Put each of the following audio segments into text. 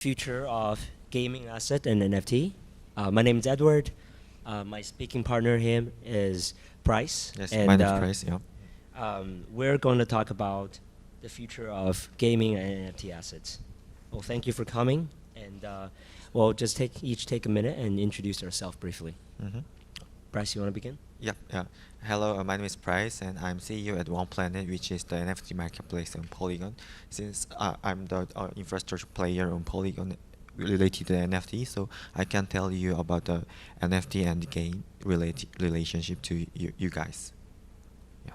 future of gaming asset and NFT. My name is Edward. My speaking partner here is Bryce, Yes, my and name is Price. Yeah. we're going to talk about the future of gaming and NFT assets. Well, thank you for coming, and we'll just take a minute and introduce ourselves briefly. Mm-hmm. Bryce, you want to begin? Yeah. Yeah. Hello, my name is Price, and I'm CEO at One Planet, which is the NFT marketplace on Polygon. Since I'm the infrastructure player on Polygon related to the NFT, so I can tell you about the NFT and the game related relationship to you guys. Yeah.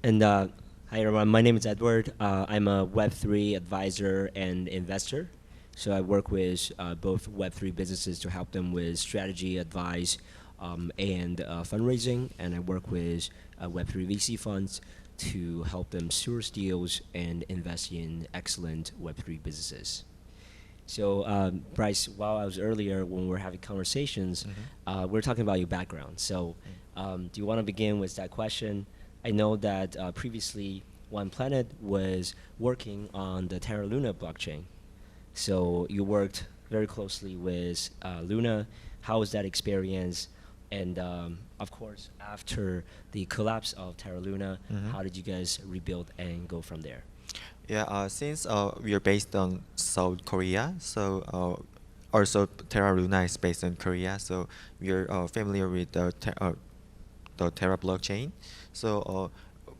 And hi everyone, my name is Edward. I'm a Web3 advisor and investor. So I work with both Web3 businesses to help them with strategy, advice, and fundraising. And I work with Web3 VC funds to help them source deals and invest in excellent Web3 businesses. So, Bryce, while I was earlier when we were having conversations, we were talking about your background. So, do you want to begin with that question? I know that previously One Planet was working on the Terra Luna blockchain. So you worked very closely with Luna. How was that experience? And of course, after the collapse of Terra Luna, how did you guys rebuild and go from there? Yeah, since we are based on South Korea, so also Terra Luna is based in Korea, so we are familiar with the Terra blockchain. So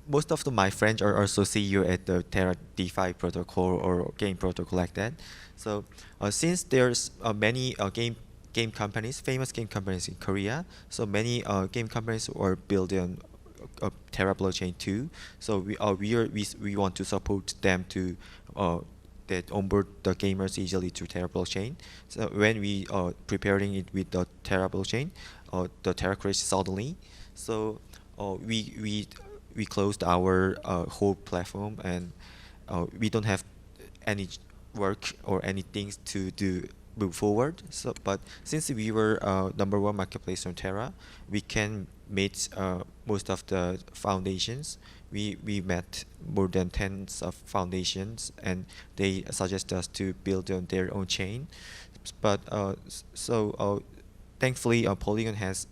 most of my friends are also CEO at the Terra DeFi protocol or game protocol like that. So since there's many game companies, famous game companies in Korea, so many game companies are building Terra blockchain too. So we want to support them to that onboard the gamers easily to Terra blockchain. So when we preparing it with the Terra blockchain, the Terra crashed suddenly. So we closed our whole platform, and we don't have any work or any things to do move forward. So, but since we were #1 marketplace on Terra, we can meet most of the foundations. We met more than tens of foundations, and they suggest us to build on their own chain. But thankfully, Polygon has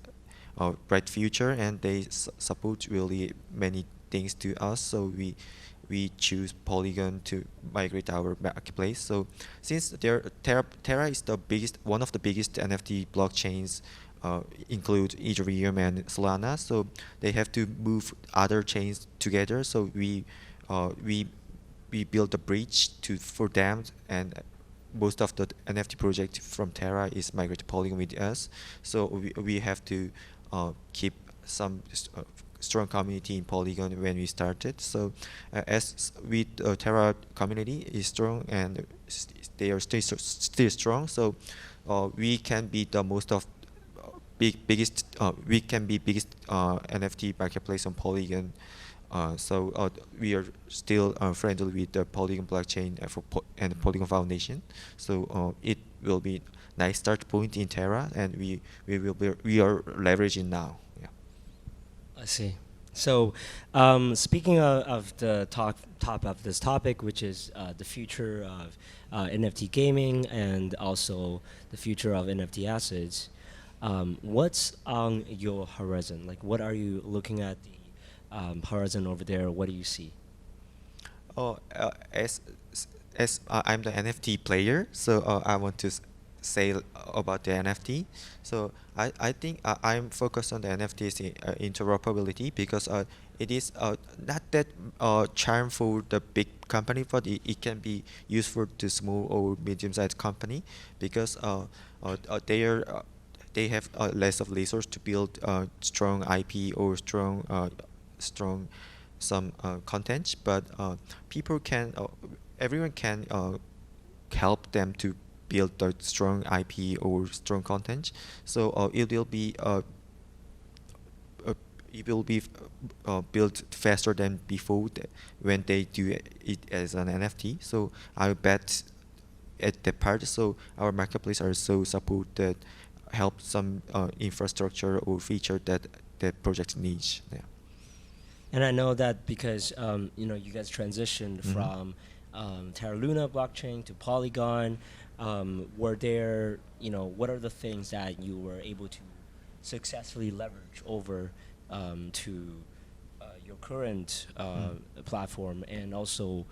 a bright future, and they support really many things to us. So we choose Polygon to migrate our marketplace. So since Terra is the biggest, one of the biggest NFT blockchains, include Ethereum and Solana. So they have to move other chains together. So we built a bridge for them, and most of the NFT project from Terra is migrate to Polygon with us. So we have to keep some strong community in Polygon when we started. So as with Terra community is strong, and they are still strong. So we can be the most of biggest we can be biggest NFT marketplace on Polygon. So we are still friendly with the Polygon blockchain and Polygon Foundation. So it will be nice start point in Terra, and we are leveraging now. Yeah. I see. So, speaking of the top of this topic, which is the future of NFT gaming and also the future of NFT assets, what's on your horizon? Like, what are you looking at the horizon over there? What do you see? Oh, I'm the NFT player, so I want to say about the NFT. So I think I'm focused on the NFTs interoperability, because it is not that charm for the big company, but it can be useful to small or medium-sized company, because they have less of resource to build strong IP or strong some content, but people can everyone can help them to build a strong IP or strong content. So it will be built faster than before when they do it as an NFT. So I bet at that part. So our marketplace are so support that help some infrastructure or feature that project needs. Yeah. And I know that because you guys transitioned from Terra Luna blockchain to Polygon. Were there, what are the things that you were able to successfully leverage over to your current platform, and also,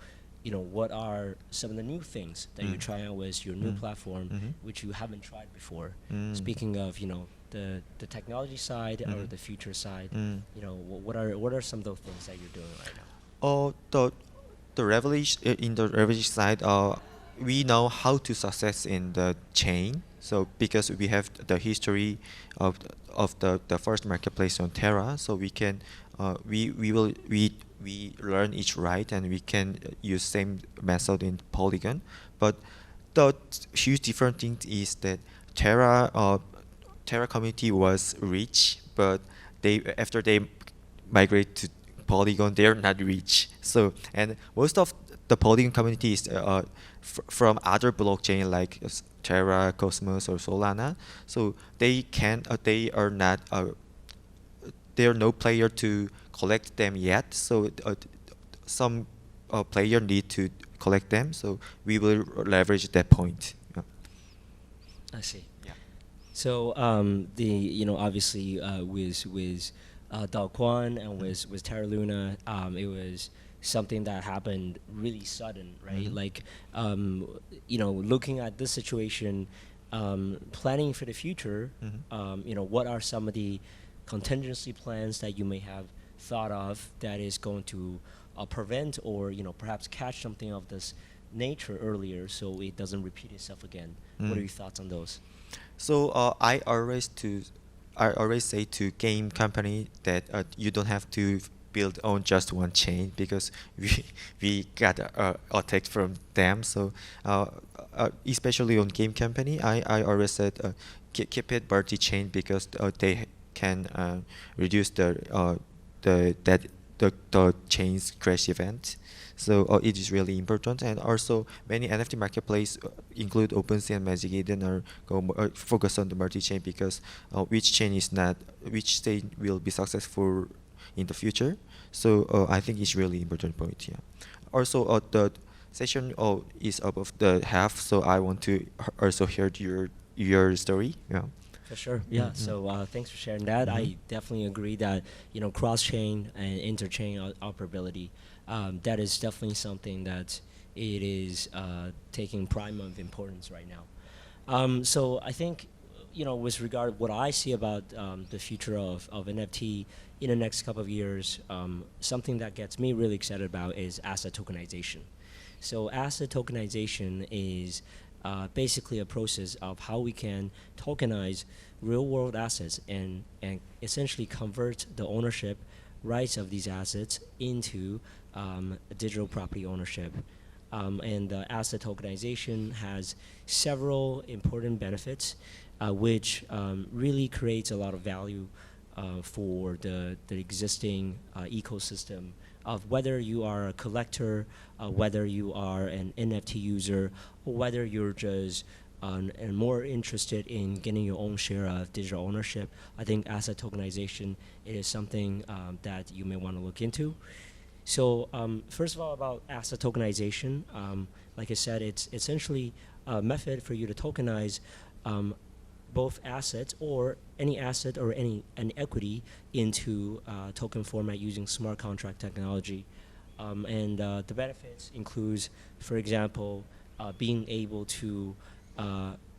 what are some of the new things that you're trying out with your new platform, which you haven't tried before? Speaking of, the technology side or the future side, what are some of those things that you're doing right now? Oh, the revolution in the revolution side, we know how to success in the chain. So because we have the history of the first marketplace on Terra, so we can we learn each right, and we can use same method in Polygon. But the huge different thing is that Terra community was rich, but after they migrate to Polygon, they're not rich. So, and most of the Polygon community is from other blockchain like Terra, Cosmos, or Solana. So they are not there are no player to collect them yet. So some player need to collect them. So we will leverage that point. Yeah. I see. Yeah. So obviously with Daoquan and with Terra Luna, it was something that happened really sudden, right? Like looking at this situation, planning for the future, what are some of the contingency plans that you may have thought of that is going to prevent or perhaps catch something of this nature earlier, so it doesn't repeat itself again? What are your thoughts on those? So I always say to game company that you don't have to build on just one chain, because we got attacked from them. So especially on game company, I always said keep it multi-chain, because they can reduce the chain's crash event. So it is really important. And also many NFT marketplace include OpenSea and Magic Eden are focus on the multi-chain, because which chain will be successful in the future. So I think it's really important point. Yeah. Also the session is above the half, so I want to also hear your story. Yeah. For sure, yeah. So thanks for sharing that. I definitely agree that cross-chain and inter-chain operability, that is definitely something that it is taking prime of importance right now. So I think with regard to what I see about the future of NFT in the next couple of years, something that gets me really excited about is asset tokenization. So asset tokenization is basically a process of how we can tokenize real-world assets and essentially convert the ownership rights of these assets into digital property ownership. And asset tokenization has several important benefits, which really creates a lot of value for the existing ecosystem of whether you are a collector, whether you are an NFT user, or whether you're just and more interested in getting your own share of digital ownership. I think asset tokenization is something that you may want to look into. So first of all, about asset tokenization, like I said, it's essentially a method for you to tokenize both assets or any asset or an equity into token format using smart contract technology. And the benefits includes, for example, being able to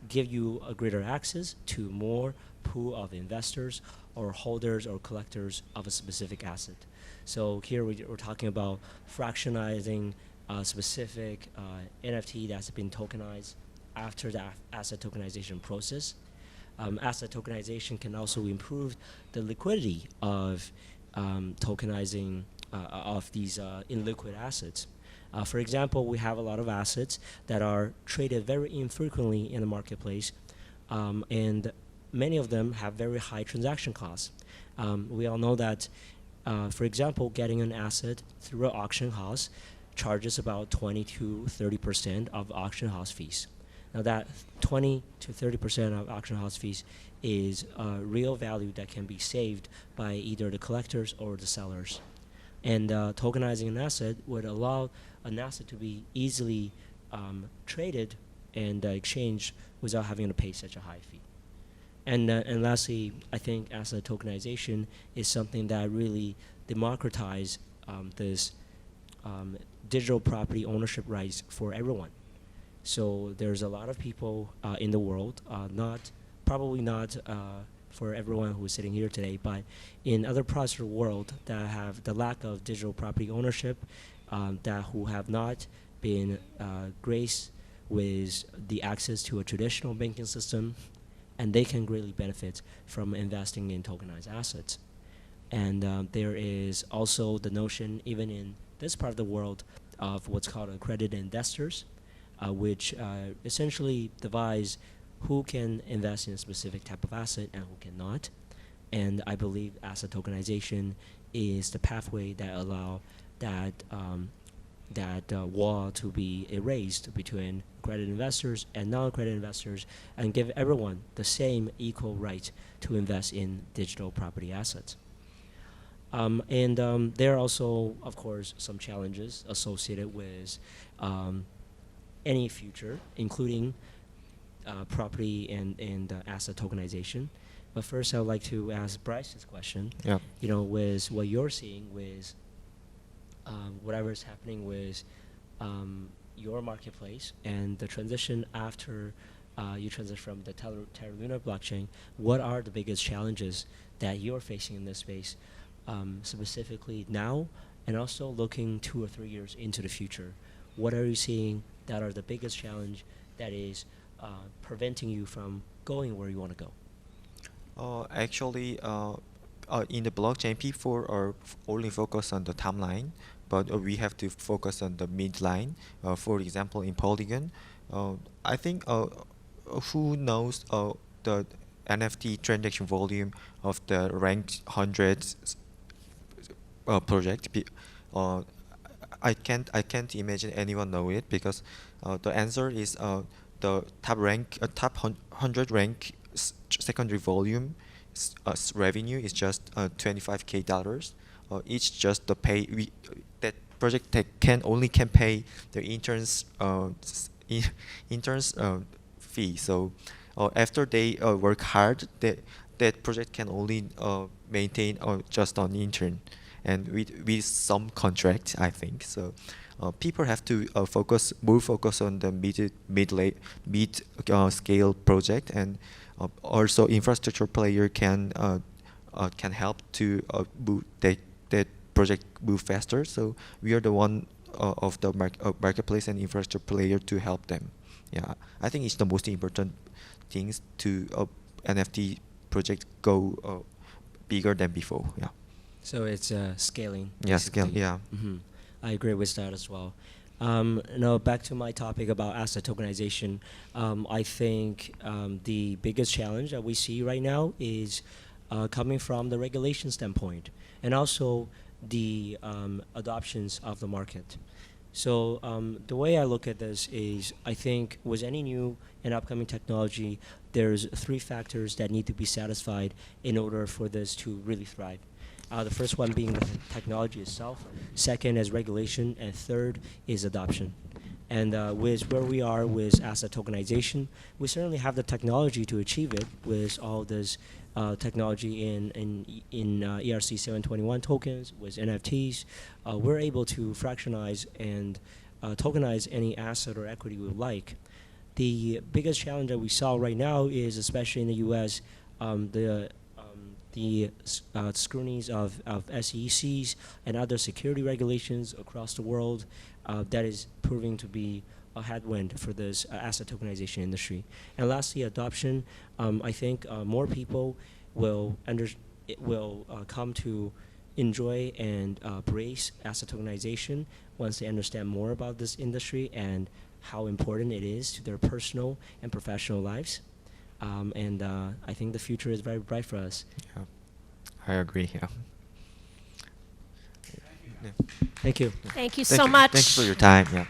give you a greater access to more pool of investors or holders or collectors of a specific asset. So here we're talking about fractionizing a specific NFT that's been tokenized after the asset tokenization process. Asset tokenization can also improve the liquidity of tokenizing of these illiquid assets. For example, we have a lot of assets that are traded very infrequently in the marketplace, and many of them have very high transaction costs. We all know that, for example, getting an asset through an auction house charges about 20 to 30% of auction house fees. Now that 20 to 30% of auction house fees is real value that can be saved by either the collectors or the sellers. And tokenizing an asset would allow an asset to be easily traded and exchanged without having to pay such a high fee. And lastly, I think asset tokenization is something that really democratize this digital property ownership rights for everyone. So there's a lot of people in the world, probably not for everyone who's sitting here today, but in other parts of the world that have the lack of digital property ownership, who have not been graced with the access to a traditional banking system, and they can greatly benefit from investing in tokenized assets. And there is also the notion, even in this part of the world, of what's called accredited investors, which essentially divides who can invest in a specific type of asset and who cannot. And I believe asset tokenization is the pathway that allow that wall to be erased between accredited investors and non-accredited investors, and give everyone the same equal right to invest in digital property assets. There are also, of course, some challenges associated with any future, including property and asset tokenization. But first, I would like to ask Bryce this question. Yeah. With what you're seeing with whatever is happening with your marketplace and the transition after you transition from the Terra Luna blockchain, what are the biggest challenges that you're facing in this space, specifically now, and also looking 2 or 3 years into the future? What are you seeing that are the biggest challenge that is preventing you from going where you want to go? Actually, in the blockchain, people are only focused on the timeline, but we have to focus on the midline. For example, in Polygon, I think who knows the NFT transaction volume of the ranked hundreds project? I can't imagine anyone know it, because the answer is the top 100 rank secondary volume revenue is just $25K. Each just the pay that project can pay the interns fee. So after they work hard, that project can only maintain just an intern, and with some contract, I think. So people have to focus on the mid scale project, and also infrastructure player can help to move that project move faster. So we are the one of the marketplace and infrastructure player to help them. Yeah, I think it's the most important things to NFT project go bigger than before. Yeah. So it's scaling. Yeah, scale. basically. Yeah. I agree with that as well. Now back to my topic about asset tokenization. I think the biggest challenge that we see right now is coming from the regulation standpoint, and also the adoptions of the market. So the way I look at this is, I think with any new and upcoming technology, there's 3 factors that need to be satisfied in order for this to really thrive. The first one being the technology itself, second is regulation, and third is adoption. And with where we are with asset tokenization, we certainly have the technology to achieve it with all this technology in ERC 721 tokens, with NFTs. We're able to fractionize and tokenize any asset or equity we would like. The biggest challenge that we saw right now is, especially in the U.S., the scrutinies of SECs and other security regulations across the world that is proving to be a headwind for this asset tokenization industry. And lastly, adoption. I think more people will come to enjoy and embrace asset tokenization once they understand more about this industry and how important it is to their personal and professional lives. I think the future is very bright for us. Yeah, I agree. Yeah. Thank you. Thank you so much. Thank you for your time. Yeah.